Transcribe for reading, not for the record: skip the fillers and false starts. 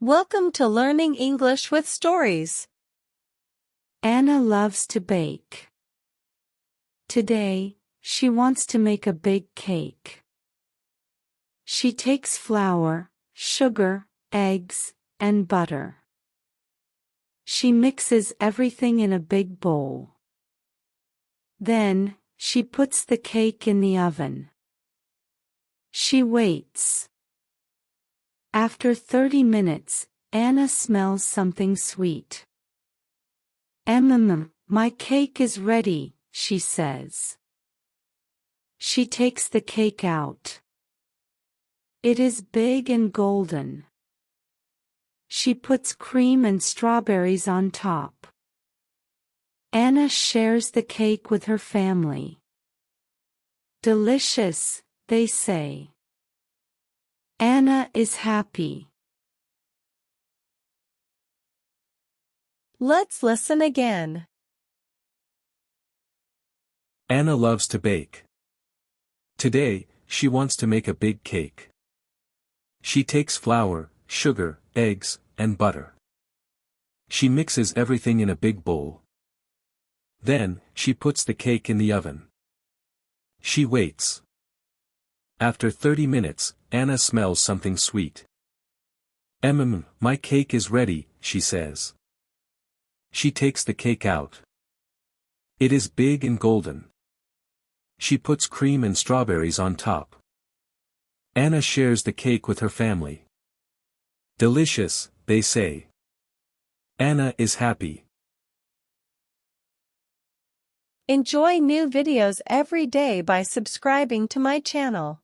Welcome to Learning English with Stories. Anna loves to bake. Today, she wants to make a big cake. She takes flour, sugar, eggs, and butter. She mixes everything in a big bowl. Then, she puts the cake in the oven. She waits. After 30 minutes, Anna smells something sweet. My cake is ready, she says. She takes the cake out. It is big and golden. She puts cream and strawberries on top. Anna shares the cake with her family. Delicious, they say. Anna is happy. Let's listen again. Anna loves to bake. Today, she wants to make a big cake. She takes flour, sugar, eggs, and butter. She mixes everything in a big bowl. Then, she puts the cake in the oven. She waits. After 30 minutes, Anna smells something sweet. My cake is ready, she says. She takes the cake out. It is big and golden. She puts cream and strawberries on top. Anna shares the cake with her family. Delicious, they say. Anna is happy. Enjoy new videos every day by subscribing to my channel.